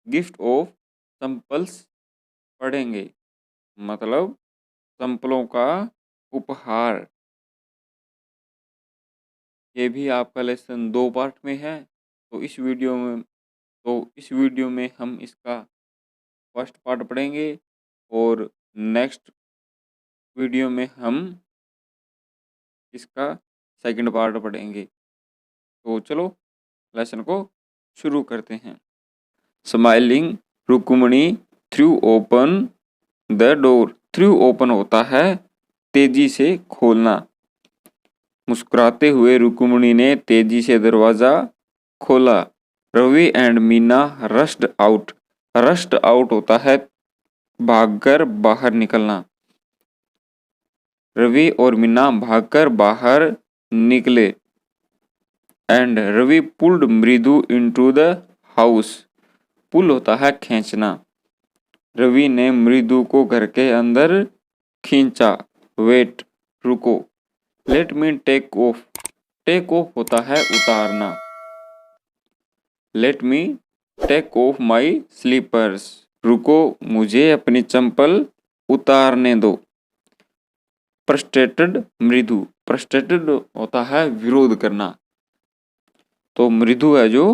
Gift of samples पढ़ेंगे, मतलब सैंपलों का उपहार। ये भी आपका लेसन 2 पार्ट में है। तो इस वीडियो में हम इसका फर्स्ट पार्ट पढ़ेंगे और नेक्स्ट वीडियो में हम इसका सेकंड पार्ट पढ़ेंगे। तो चलो लेसन को शुरू करते हैं। Smiling Rukmini through open the door. Through open होता है तेजी से खोलना। मुस्कुराते हुए रुक्मिणी ने तेजी से दरवाजा खोला। Ravi and Meena rushed out. Rushed out होता है भागकर बाहर निकलना। रवि और मीना भागकर बाहर निकले। एंड रवि पुल्ड मृदु इनटू द हाउस। पुल होता है खींचना। रवि ने मृदु को घर के अंदर खींचा। वेट रुको। Let me take off. Take off होता है उतारना। Let me take off my slippers. रुको मुझे अपनी चंपल उतारने दो। फ्रस्ट्रेटेड मृदु। फ्रस्ट्रेटेड होता है विरोध करना। तो मृदु है जो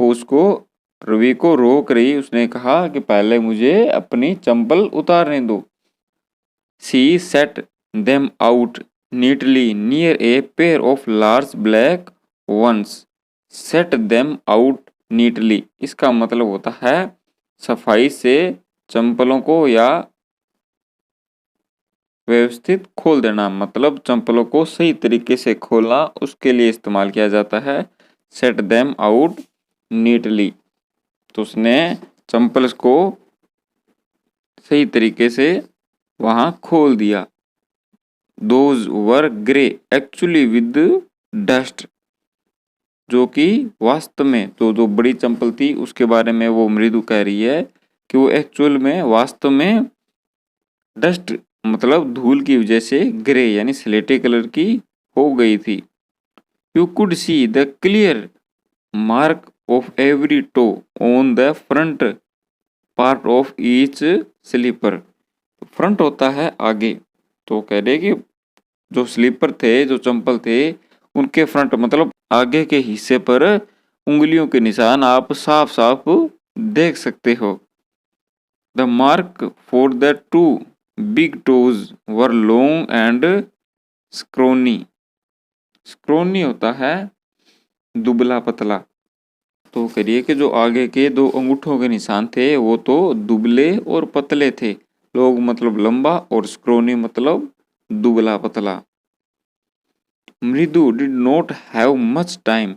वो उसको रवि को रोक रही। उसने कहा कि पहले मुझे अपनी चंपल उतारने दो। She set them out neatly near a pair of large black ones. Set them out neatly इसका मतलब होता है सफाई से चंपलों को या व्यवस्थित खोल देना, मतलब चंपलों को सही तरीके से खोलना, उसके लिए इस्तेमाल किया जाता है सेट देम आउट नीटली। तो उसने चंपल्स को सही तरीके से वहां खोल दिया। Those were grey actually with dust. जो कि वास्तव में तो जो बड़ी चंपल थी उसके बारे में वो मृदु कह रही है कि वो एक्चुअल में वास्तव में डस्ट मतलब धूल की वजह से ग्रे यानी स्लेटी कलर की हो गई थी। You could see the clear mark of every toe on the front part of each slipper. Front होता है आगे। तो कह रहे कि जो स्लीपर थे जो चंपल थे उनके फ्रंट मतलब आगे के हिस्से पर उंगलियों के निशान आप साफ साफ देख सकते हो। The mark for the two big toes were long and scrawny. Scrawny होता है दुबला पतला। तो करिए कि जो आगे के 2 अंगूठों के निशान थे वो तो दुबले और पतले थे। लोग मतलब लंबा और स्क्रोनी मतलब दुबला पतला। Mridu did not have much time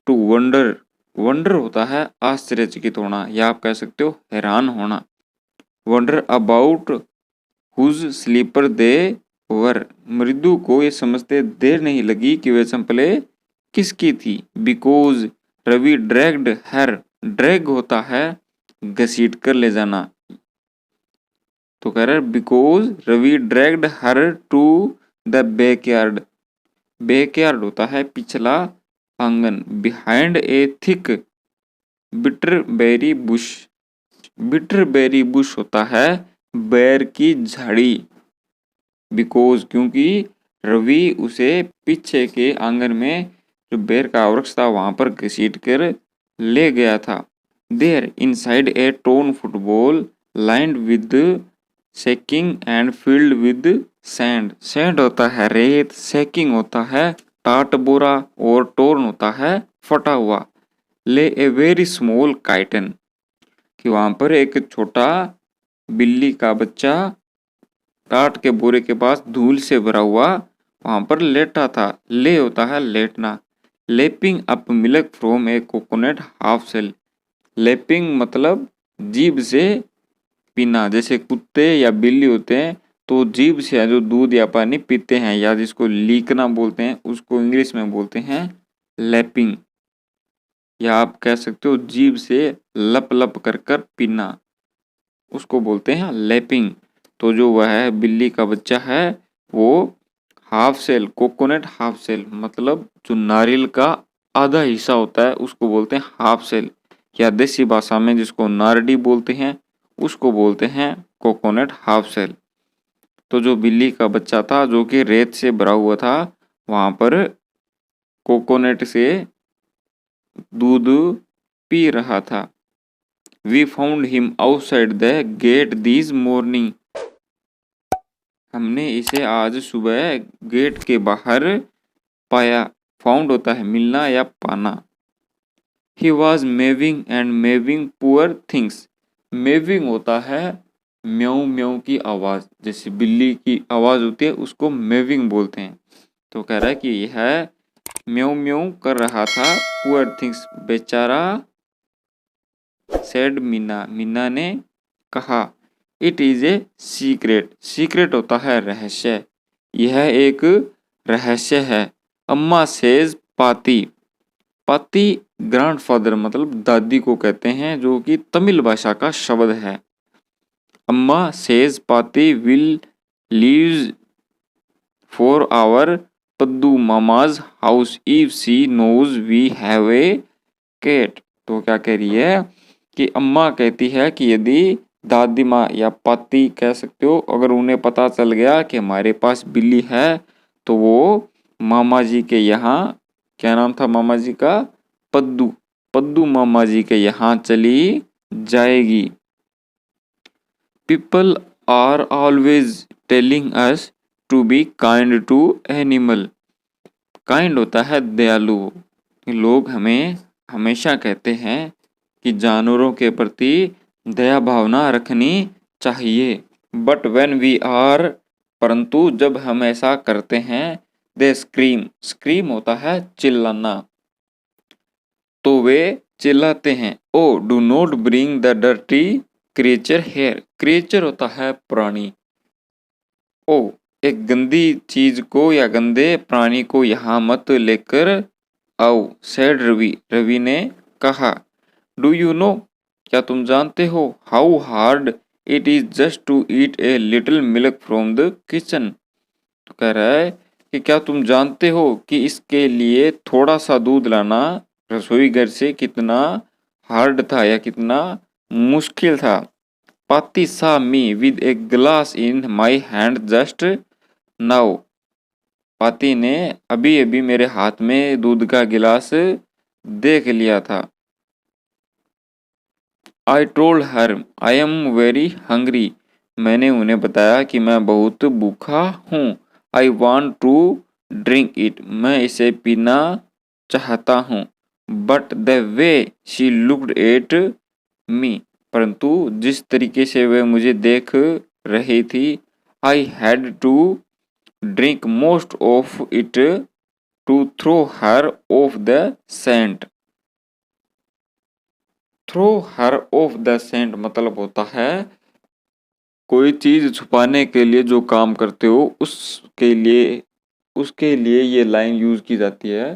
to wonder. Wonder होता है आश्चर्यचकित होना या आप कह सकते हो हैरान होना। वंडर अबाउट हुज स्लीपर दे वर। मृदु को ये समझते देर नहीं लगी कि वे चंपलें किसकी थी। Because Ravi dragged her. Drag होता है घसीट कर ले जाना। तो कह रहे because Ravi dragged her to the backyard. Backyard होता है पिछला आंगन। Behind a thick bitter berry bush. Bitter berry bush होता है बैर की झाड़ी। बिकॉज क्योंकि रवि उसे पीछे के आंगन में जो बेर का वृक्ष था वहां पर घसीट कर ले गया था। There inside a torn football lined with sacking and filled with sand. Sand होता है रेत, सेकिंग होता है टाट बोरा और टोर्न होता है फटा हुआ। ले ए वेरी स्मॉल काइटन कि वहां पर एक छोटा बिल्ली का बच्चा टाट के बोरे के पास धूल से भरा हुआ वहां पर लेटा था। ले होता है लेटना। Lapping up milk from a coconut half shell. Lapping मतलब जीभ से पीना। जैसे कुत्ते या बिल्ली होते हैं तो जीभ से जो दूध या पानी पीते हैं या जिसको लीकना बोलते हैं उसको इंग्लिश में बोलते हैं लैपिंग। या आप कह सकते हो जीभ से लप लप कर कर पीना उसको बोलते हैं लैपिंग। तो जो वह है बिल्ली का बच्चा है वो half shell coconut half shell मतलब जो नारियल का आधा हिस्सा होता है उसको बोलते हैं हाफ सेल। या देसी भाषा में जिसको नारडी बोलते हैं उसको बोलते हैं कोकोनट हाफ शेल। तो जो बिल्ली का बच्चा था जो कि रेत से भरा हुआ था, वहां पर कोकोनट से दूध पी रहा था। We found him outside the gate this morning. हमने इसे आज सुबह गेट के बाहर पाया। फाउंड होता है मिलना या पाना। He was mewing and mewing poor things. Mewing होता है म्याऊ म्याऊ की आवाज, जैसे बिल्ली की आवाज होती है उसको मेविंग बोलते हैं। तो कह रहा है कि यह म्याऊ म्याऊ कर रहा था। पुअर थिंग्स बेचारा। सेड मीना, मीना ने कहा। It is a secret, secret होता है रहस्य, यह एक रहस्य है। अम्मा सेज पाती, पाती ग्रैंडफादर मतलब दादी को कहते हैं, जो कि तमिल भाषा का शब्द है। Amma says Paati will leave for our Paddu mama's house if she knows we have a cat. तो क्या कह रही है कि अम्मा कहती है कि यदि दादी माँ या पाती कह सकते हो, अगर उन्हें पता चल गया कि हमारे पास बिल्ली है तो वो मामा जी के यहाँ, क्या नाम था मामा जी का, पद्दू, पद्दू मामा जी के यहाँ चली जाएगी। People are always telling us to be kind to animal. Kind होता है दयालु। लोग हमें हमेशा कहते हैं कि जानवरों के प्रति दया भावना रखनी चाहिए। बट वेन वी आर, परंतु जब हम ऐसा करते हैं, दे स्क्रीम, स्क्रीम होता है चिल्लाना, तो वे चिल्लाते हैं। Oh do not bring the dirty creature here. Creature होता है प्राणी। ओ एक गंदी चीज को या गंदे प्राणी को यहाँ मत लेकर आओ। सेड रवि, रवि ने कहा। डू यू नो, क्या तुम जानते हो, how hard it is just to eat a little milk from the kitchen. तो कह रहा है कि क्या तुम जानते हो कि इसके लिए थोड़ा सा दूध लाना रसोई घर से कितना हार्ड था या कितना मुश्किल था। पाती सा me with a glass in my hand just now. पाती ने अभी अभी मेरे हाथ में दूध का गिलास देख लिया था। I told her I am very hungry. मैंने उन्हें बताया कि मैं बहुत भूखा हूँ। I want to drink it, मैं इसे पीना चाहता हूँ। But the way she looked at me, परंतु जिस तरीके से वह मुझे देख रही थी, I had to drink most of it to throw her off the scent. Throw her off the scent मतलब होता है कोई चीज छुपाने के लिए जो काम करते हो उसके लिए ये लाइन यूज की जाती है।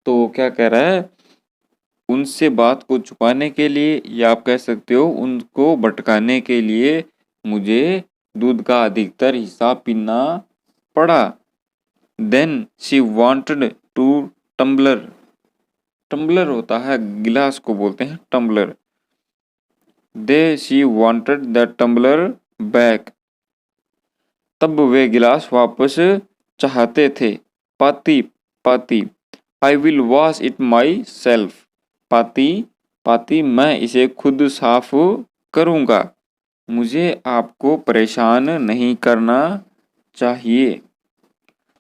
तो क्या कह रहा है, उनसे बात को छुपाने के लिए, या आप कह सकते हो उनको भटकाने के लिए मुझे दूध का अधिकतर हिस्सा पीना पड़ा। Then she wanted to tumbler, tumbler होता है गिलास को बोलते हैं tumbler. They she wanted the tumbler back, तब वे गिलास वापस चाहते थे। Paati, Paati I will wash it myself. Paati, Paati मैं इसे खुद साफ करूँगा। मुझे आपको परेशान नहीं करना चाहिए।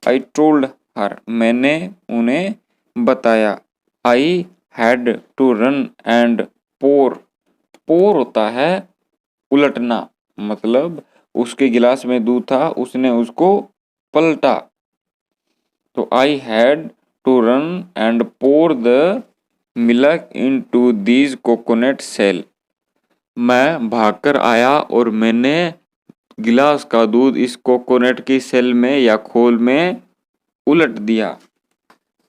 आई टोल्ड हर, मैंने उन्हें बताया। I had to run and pour, pour होता है उलटना, मतलब उसके गिलास में दूध था, उसने उसको पलटा। तो I had to run and pour the milk into these coconut shell. मैं भागकर आया और मैंने गिलास का दूध इस कोकोनट की सेल में या खोल में उलट दिया।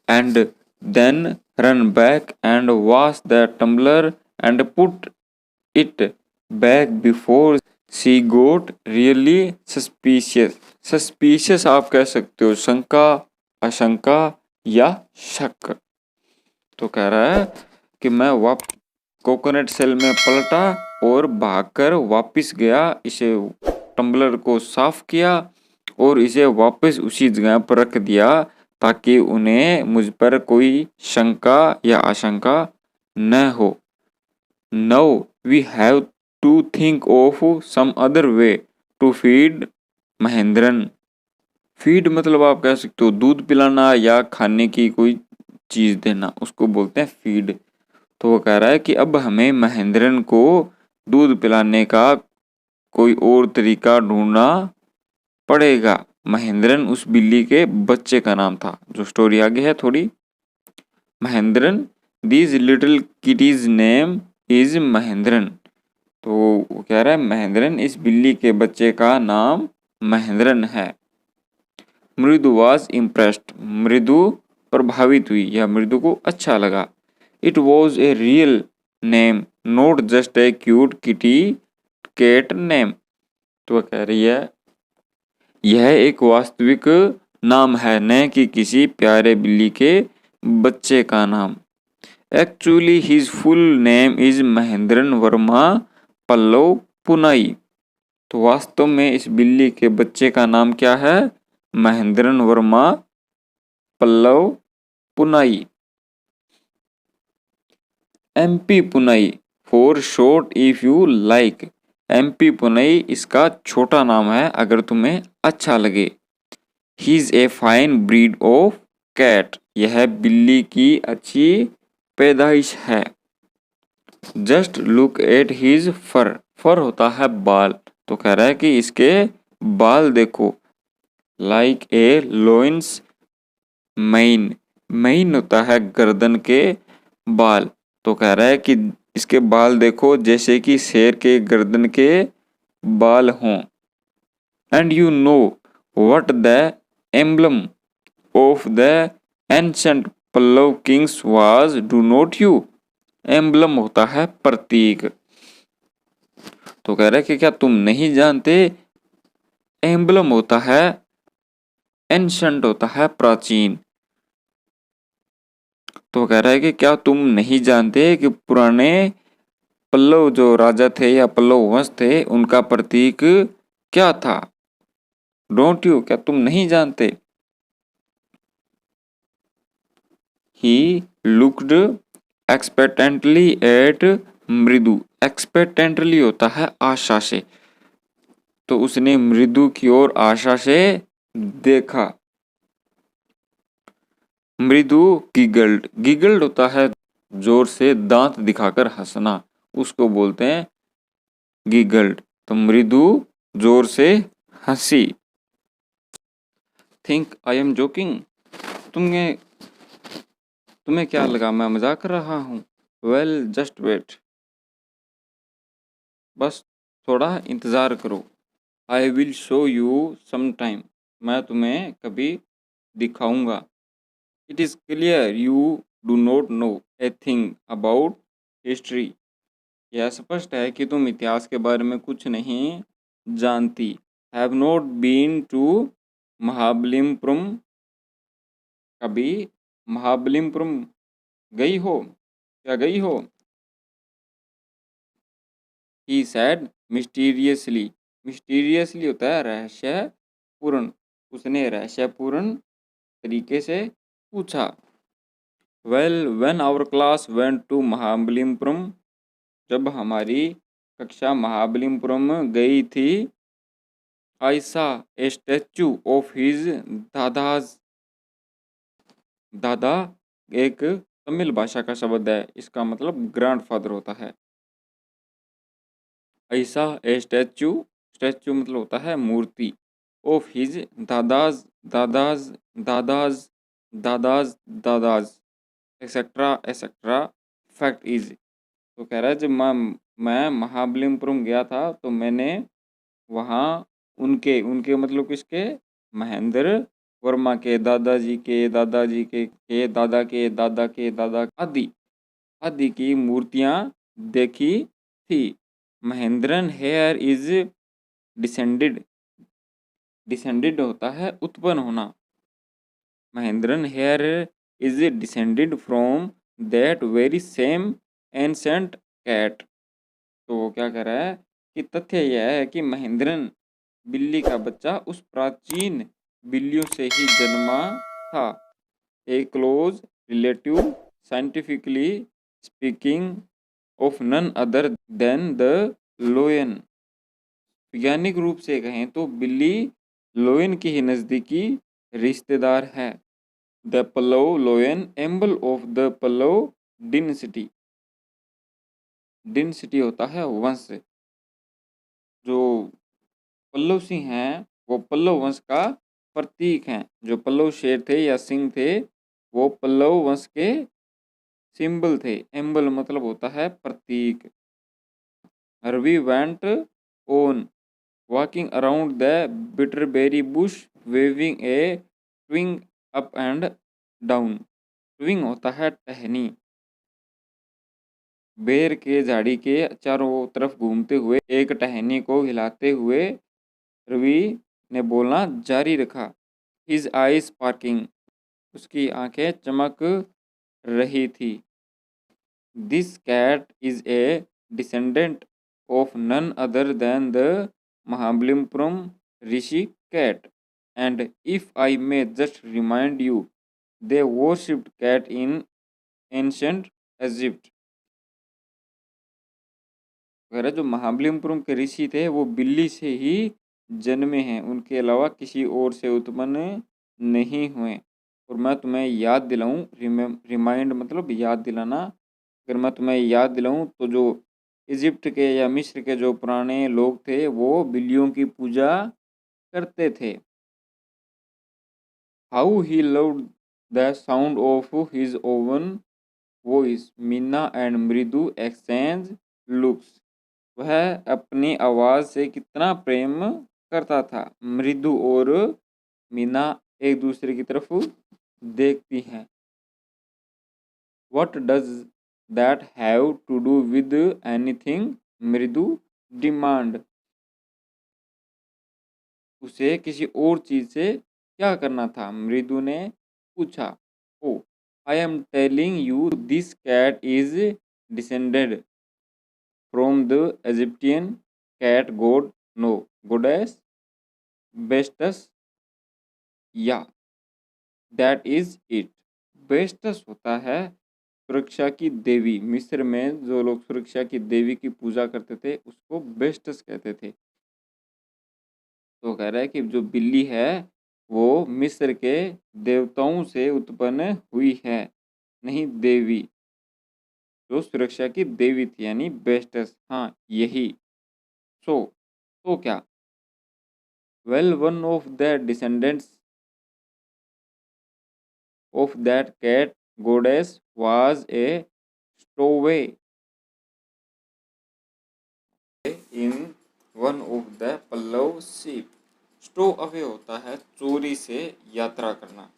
And then run back and wash the tumbler and put it back before she got really suspicious. Suspicious आप कह सकते हो शंका, आशंका या शक। तो कह रहा है कि मैं कोकोनट सेल में पलटा और भागकर वापस गया, इसे टम्बलर को साफ किया और इसे वापस उसी जगह पर रख दिया ताकि उन्हें मुझ पर कोई शंका या आशंका न हो। Now we have to think of some other way to feed Mahendran. Feed मतलब आप कह सकते हो दूध पिलाना या खाने की कोई चीज देना, उसको बोलते हैं फीड। तो वो कह रहा है कि अब हमें महेंद्रन को दूध पिलाने का कोई और तरीका ढूंढना पड़ेगा। महेंद्रन उस बिल्ली के बच्चे का नाम था। जो स्टोरी आगे है थोड़ी, Mahendran this little kitty's name is Mahendran. तो वो कह रहा है महेंद्रन इस बिल्ली के बच्चे का नाम महेंद्रन है। मृदु वॉज इम्प्रेस्ड, मृदु प्रभावित हुई या मृदु को अच्छा लगा। It was a real name not just a cute kitty cat name. तो वह कह रही है यह एक वास्तविक नाम है, न कि किसी प्यारे बिल्ली के बच्चे का नाम। Actually his full name is Mahendran Varma Pallava Poonai. तो वास्तव में इस बिल्ली के बच्चे का नाम क्या है? Mahendran Varma Pallava Punai. MP Punai for short if you like. MP Punai इसका छोटा नाम है अगर तुम्हें अच्छा लगे। He is a fine breed of cat, यह बिल्ली की अच्छी पैदाइश है। Just look at his fur, fur होता है बाल। तो कह रहा है कि इसके बाल देखो। लाइक ए लोइंस मेन, मेन होता है गर्दन के बाल। तो कह रहा है कि इसके बाल देखो जैसे कि शेर के गर्दन के बाल हों। And you know what the emblem of the ancient Pallava kings was, do not you. Emblem होता है प्रतीक। तो कह रहा है कि क्या तुम नहीं जानते? एम्बलम होता है, एंशंट होता है प्राचीन। तो कह रहा है कि क्या तुम नहीं जानते कि पुराने पल्लव जो राजा थे या पल्लव वंश थे उनका प्रतीक क्या था? डोंट यू, क्या तुम नहीं जानते? ही लुक्ड एक्सपेक्टेंटली एट मृदु। एक्सपेक्टेंटली होता है आशा से। तो उसने मृदु की ओर आशा से देखा। मृदु गिगल्ड, गिगल्ड होता है जोर से दांत दिखाकर हंसना, उसको बोलते हैं गिगल्ड। तो मृदु जोर से हंसी। थिंक आई एम जोकिंग, तुम्हें क्या लगा मैं मजाक कर रहा हूँ? वेल जस्ट वेट, बस थोड़ा इंतजार करो। I will show you some time, मैं तुम्हें कभी दिखाऊंगा। It is clear you do not know a thing about history. यह स्पष्ट है कि तुम इतिहास के बारे में कुछ नहीं जानती। Have not been to Mahabalipuram, कभी महाबलीपुरम गई हो, क्या गई हो? ही सैड मिस्टीरियसली, मिस्टीरियसली होता है रहस्यपूर्ण। उसने रहस्यपूर्ण तरीके से पूछा। Well when our class went to Mahabalipuram, जब हमारी कक्षा महाबलीपुरम गई थी। I saw a statue of his दादाज, दादा एक तमिल भाषा का शब्द है, इसका मतलब ग्रैंडफादर होता है। ऐसा ए स्टैचू, स्टैचू मतलब होता है मूर्ति। Of his dada's, dada's dada's dada's dada's etcetera etcetera fact is. तो कह रहा है जब मैं महाबलीपुरम गया था तो मैंने वहाँ उनके उनके मतलब किसके, महेंद्र वर्मा के दादाजी के दादाजी के दादा के दादा के दादा आदि आदि की मूर्तियाँ देखी थी। Mahendran here is descended, descended होता है उत्पन्न होना। Mahendran here is descended from that very same ancient cat. तो वो क्या कह रहा है कि तथ्य यह है कि महेंद्रन बिल्ली का बच्चा उस प्राचीन बिल्लियों से ही जन्मा था, a close relative scientifically speaking of none other than the lion. वैज्ञानिक रूप से कहें तो बिल्ली लोयन की ही नज़दीकी रिश्तेदार है। The Pallava lion emblem of the Pallava dynasty. Dynasty होता है वंश। जो पल्लव सिंह हैं वो पल्लव वंश का प्रतीक हैं। जो पल्लव शेर थे या सिंह थे वो पल्लव वंश के सिंबल थे। एम्बल मतलब होता है प्रतीक। Ravi went on walking around the bitterberry bush waving a twig up and down। ट्विंग होता है टहनी। बेर के झाड़ी के चारों तरफ घूमते हुए एक टहनी को हिलाते हुए रवि ने बोलना जारी रखा। His eye sparkling. उसकी आंखें चमक रही थी। This cat is a descendant of none other than the Mahabalipuram Rishi cat, and if I may just remind you they worshipped cat in ancient Egypt. वगैरह जो महाबलीपुरम के ऋषि थे वो बिल्ली से ही जन्मे हैं, उनके अलावा किसी और से उत्पन्न नहीं हुए। और मैं तुम्हें याद दिलाऊं, रिमाइंड मतलब याद दिलाना। अगर मैं तुम्हें याद दिलाऊं तो जो इजिप्ट के या मिस्र के जो पुराने लोग थे वो बिल्लियों की पूजा करते थे। How he loved the sound of his oven voice. Meena and मृदु एक्सचेंज लुक्स। वह अपनी आवाज़ से कितना प्रेम करता था। मृदु और मीना एक दूसरे की तरफ देखती हैं। What does that have to do with anything? मृदु डिमांड। उसे किसी और चीज से क्या करना था, मृदु ने पूछा। Oh, I am telling you this cat is descended from the Egyptian cat god no goddess Bastet. Yeah that is it. बेस्टस होता है सुरक्षा की देवी। मिस्र में जो लोग सुरक्षा की देवी की पूजा करते थे उसको बेस्टस कहते थे। तो कह रहा है कि जो बिल्ली है वो मिस्र के देवताओं से उत्पन्न हुई है, नहीं देवी। जो सुरक्षा की देवी थी यानी बेस्टस। हाँ यही। तो क्या? Well one of the descendants of that cat goddess was a stowaway in one of the Pallava ship. Stowaway होता है चोरी से यात्रा करना।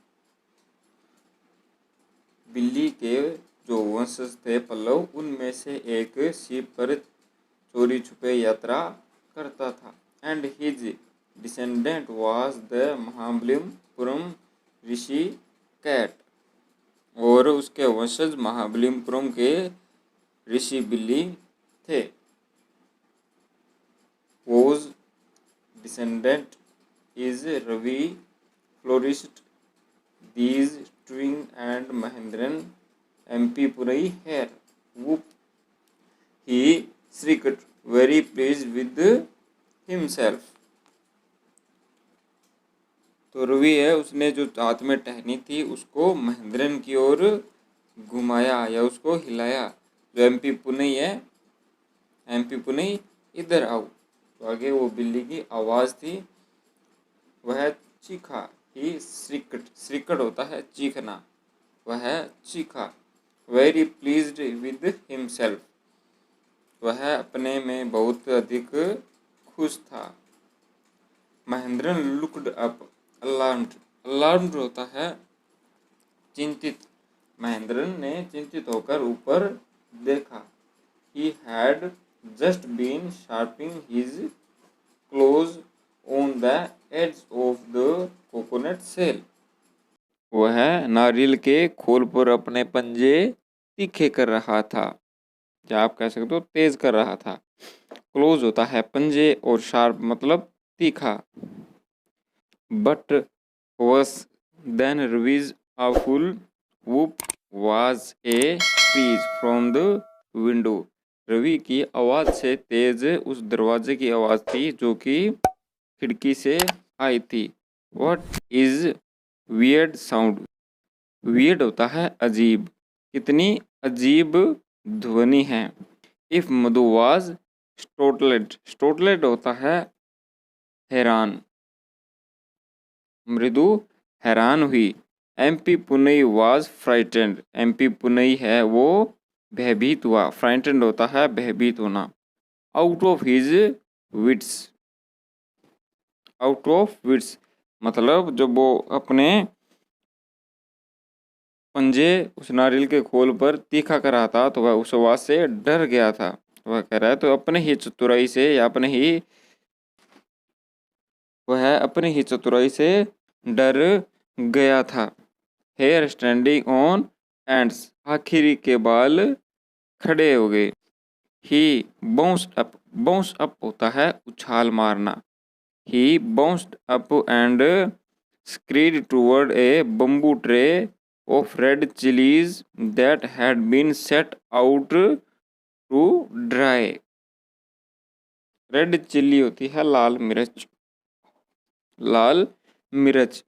बिल्ली के जो वंशज थे पल्लव उनमें से एक शिप पर चोरी छुपे यात्रा करता था। And his descendant was the Mahabalipuram Rishi cat. और उसके वंशज महाबलीपुरम के ऋषि बिल्ली थे। whose descendant is Ravi flourished these twin and Mahendran MP Purai hair. Whoop. He shrieked, very pleased with himself. तो रवि है उसने जो हाथ में टहनी थी उसको महेंद्रन की ओर घुमाया या उसको हिलाया। जो एमपी पुनई है, एमपी पुनई इधर आओ। तो आगे वो बिल्ली की आवाज़ थी, वह चीखा। ही श्रिकड, श्रिकड होता है चीखना। वह चीखा। Very pleased with himself. वह अपने में बहुत अधिक खुश था। Mahendran looked up alarmed. Alarmed होता है चिंतित। महेंद्रन ने चिंतित होकर ऊपर देखा। He had just been sharpening his claws on the edge of the coconut shell. वह नारियल के खोल पर अपने पंजे तीखे कर रहा था। या आप कह सकते हो तेज कर रहा था। क्लोज होता है पंजे और शार्प मतलब तीखा। But worse than Ravi's a full whoop was a speech from the window. Ravi की आवाज से तेज उस दरवाजे की आवाज थी जो कि खिड़की से आई थी। What is weird sound. Weird होता है अजीब। कितनी अजीब ध्वनि है। If Madhu was स्टोटलेड। स्टोटलेड होता है हैरान। मृदु हैरान हुई। एमपी पुनई वाज फ्राइटेंड। एमपी पुनई है वो भयभीत हुआ। फ्राइटेंड होता है भयभीत होना। Out of his wits. Out of wits मतलब जब वो अपने पंजे उस नारियल के खोल पर तीखा कर रहा था तो वह उस आवाज से डर गया था। वह कह रहा है तो अपने ही चतुराई से या अपने ही चतुराई से डर गया था। Hair standing on ends. आखिरी के बाल खड़े हो गए। He bounced up. Bounce up होता है उछाल मारना। He bounced up and screeched toward a bamboo tray of red chilies that had been set out to dry। Red chilli होती है लाल मिर्च। लाल मिर्च।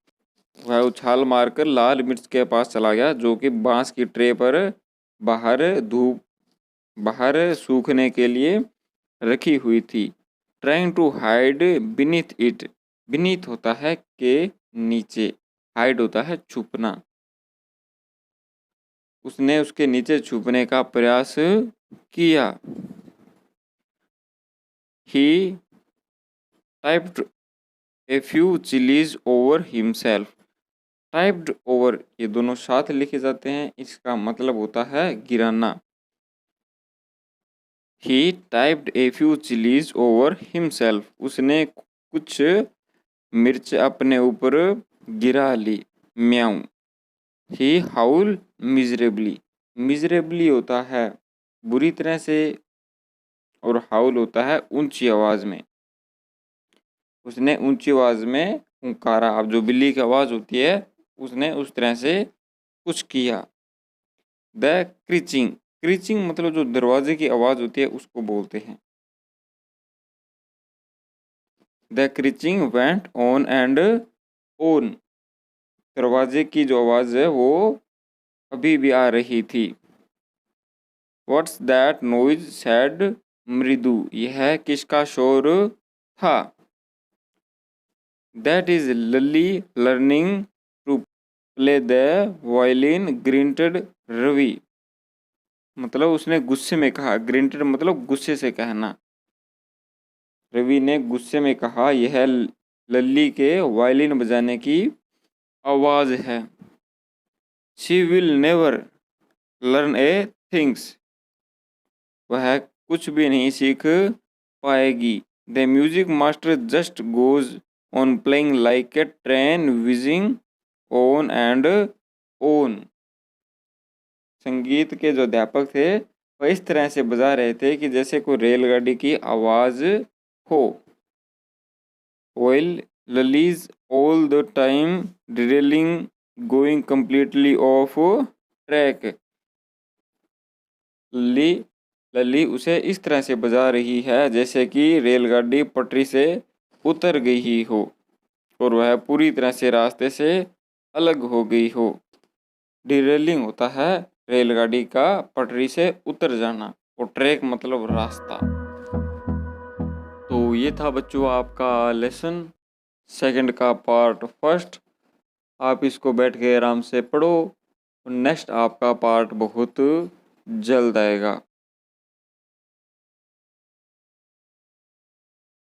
वह उछाल मारकर लाल मिर्च के पास चला गया जो कि बांस की ट्रे पर बाहर सूखने के लिए रखी हुई थी। Trying to hide beneath it. Beneath होता है के नीचे। हाइड होता है छुपना। उसने उसके नीचे छुपने का प्रयास किया। He typed a few chilies over himself। Typed over ये दोनों साथ लिखे जाते हैं। इसका मतलब होता है गिराना। He typed a few chilies over himself। उसने कुछ मिर्च अपने ऊपर गिरा ली। म्याऊ। He howled miserably। मिजरेबली होता है बुरी तरह से और हाउल होता है ऊंची आवाज में। उसने ऊंची आवाज में हुंकारा। अब जो बिल्ली की आवाज होती है उसने उस तरह से कुछ किया। द क्रीचिंग। क्रीचिंग मतलब जो दरवाजे की आवाज होती है उसको बोलते हैं। The creaking went on and on. दरवाजे की जो आवाज है वो अभी भी आ रही थी। व्हाट्स दैट नॉइज सैड मृदु। यह किसका शोर था। That is Lalli learning to play the violin grunted Ravi. मतलब उसने गुस्से में कहा। ग्रिंटेड मतलब गुस्से से कहना। रवि ने गुस्से में कहा यह लल्ली के वायलिन बजाने की आवाज है। She will never learn A things. वह कुछ भी नहीं सीख पाएगी। The music master just goes on playing like a train wheezing on and on. संगीत के जो अध्यापक थे वह इस तरह से बजा रहे थे कि जैसे कोई रेलगाड़ी की आवाज हो। While Lali's all the time drilling going completely off track। लली उसे इस तरह से बजा रही है जैसे कि रेलगाड़ी पटरी से उतर गई हो और वह पूरी तरह से रास्ते से अलग हो गई हो। डिरेलिंग होता है रेलगाड़ी का पटरी से उतर जाना और ट्रैक मतलब रास्ता। तो ये था बच्चों आपका लेसन सेकंड का पार्ट फर्स्ट। आप इसको बैठ के आराम से पढ़ो। नेक्स्ट आपका पार्ट बहुत जल्द आएगा।